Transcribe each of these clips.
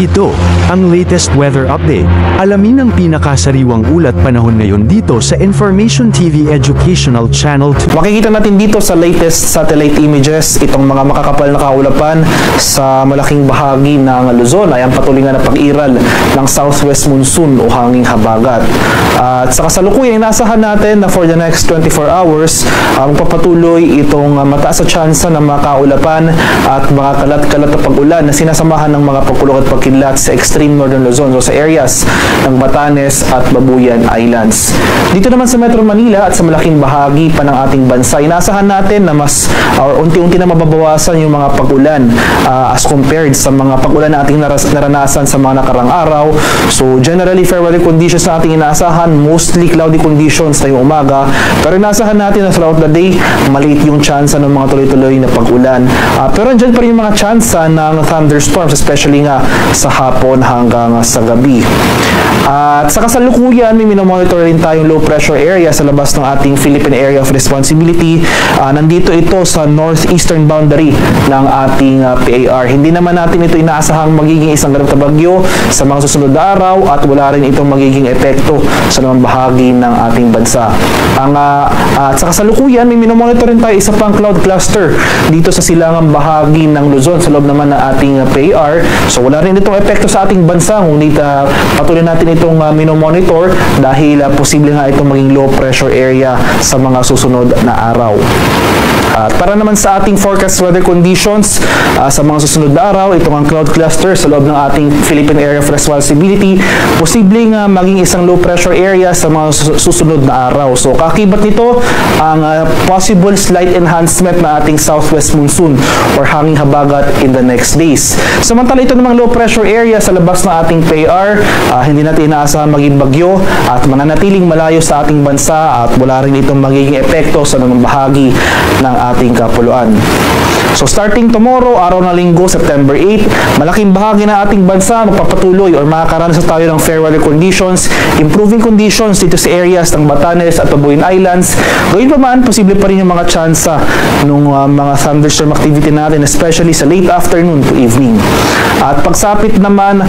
Ito, ang latest weather update. Alamin ang pinakasariwang ulat panahon ngayon dito sa Information TV Educational Channel 2. Makikita natin dito sa latest satellite images itong mga makakapal na kaulapan sa malaking bahagi ng Luzon ay ang patuloy na pag-iral ng southwest monsoon o hanging habagat. At sa kasalukuyan, inaasahan natin na for the next 24 hours, magpapatuloy itong mataas sa tsansa ng mga kaulapan at mga kalat-kalat na pag-ulan na sinasamahan ng mga pagkulog at pagkidlat sa extreme northern Luzon o sa areas ng Batanes at Babuyan Islands. Dito naman sa Metro Manila at sa malaking bahagi pa ng ating bansa, inaasahan natin na mas unti-unti na mababawasan yung mga pag-ulan as compared sa mga pag-ulan na ating naranasan sa mga nakarang araw. So generally, fair weather conditions na ating inaasahan, mostly cloudy conditions ngayong umaga, pero inaasahan natin na throughout the day, maliit yung chance ng mga tuloy-tuloy na pag-ulan. Pero andyan pa rin yung mga chance ng thunderstorms, especially nga sa hapon hanggang sa gabi. At sa kasalukuyan, may minomonitor rin tayong low pressure area sa labas ng ating Philippine Area of Responsibility. Nandito ito sa northeastern boundary ng ating PAR. Hindi naman natin ito inaasahang magiging isang ganap na bagyo sa mga susunod na araw at wala rin itong magiging epekto sa namang bahagi ng ating bansa. At sa kasalukuyan, may minomonitor rin tayo isa pang cloud cluster dito sa silangang bahagi ng Luzon sa loob naman ng ating PAR. So wala rin itong epekto sa ating bansa, ngunit patuloy natin itong minomonitor dahil posible nga itong maging low pressure area sa mga susunod na araw. At para naman sa ating forecast weather conditions sa mga susunod na araw, itong ang cloud cluster sa loob ng ating Philippine Area of Responsibility, posibleng maging isang low pressure area sa mga susunod na araw. So kakibat nito ang possible slight enhancement na ating southwest monsoon or hanging habagat in the next days. Samantala ito namang low pressure area sa labas ng ating PAR, hindi natin inaasahan maging bagyo at mananatiling malayo sa ating bansa at wala rin itong magiging epekto sa namang bahagi ng ating kapuluan. So starting tomorrow, araw na linggo, September 8, malaking bahagi ng ating bansa magpapatuloy or makakaranas tayo ng fair weather conditions, improving conditions dito sa areas ng Batanes at Babuyan Islands. Gayun pa man, posible pa rin yung mga tsansa ng mga thunderstorm activity natin, especially sa late afternoon to evening. At pagsapit naman,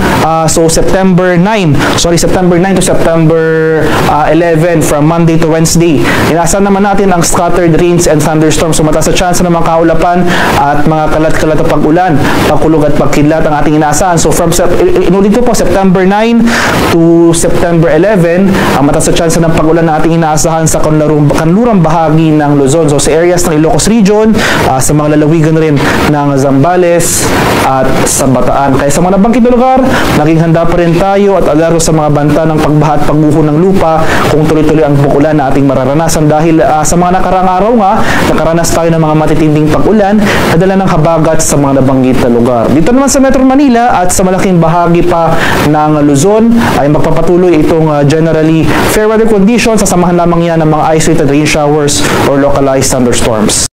so September 9 to September 11 from Monday to Wednesday, inaasahan naman natin ang scattered rains and thunderstorms. So mataas sa tsansa ng mga kaulapan at mga kalat-kalat na pag-ulan, pagkulog at pagkidlat ang ating inaasahan. So from inulit po, September 9 to September 11, ang mataas sa tsansa ng pag-ulan na ating inaasahan sa kanlurang bahagi ng Luzon. So sa areas ng Ilocos Region, sa mga lalawigan rin ng Zambales at sa Bataan. Kaya sa mga nabanggit na lugar, naging handa pa rin tayo at alarmo sa mga banta ng pagbaha at pagbuho ng lupa kung tuloy-tuloy ang pag-ulan na ating mararanasan dahil sa mga nakarang araw nga, nakaranas tayo ng mga matitinding pag-ulan na dala ng habagat sa mga nabanggit na lugar. Dito naman sa Metro Manila at sa malaking bahagi pa ng Luzon ay magpapatuloy itong generally fair weather conditions, sasamahan lamang yan ng mga isolated rain showers or localized thunderstorms.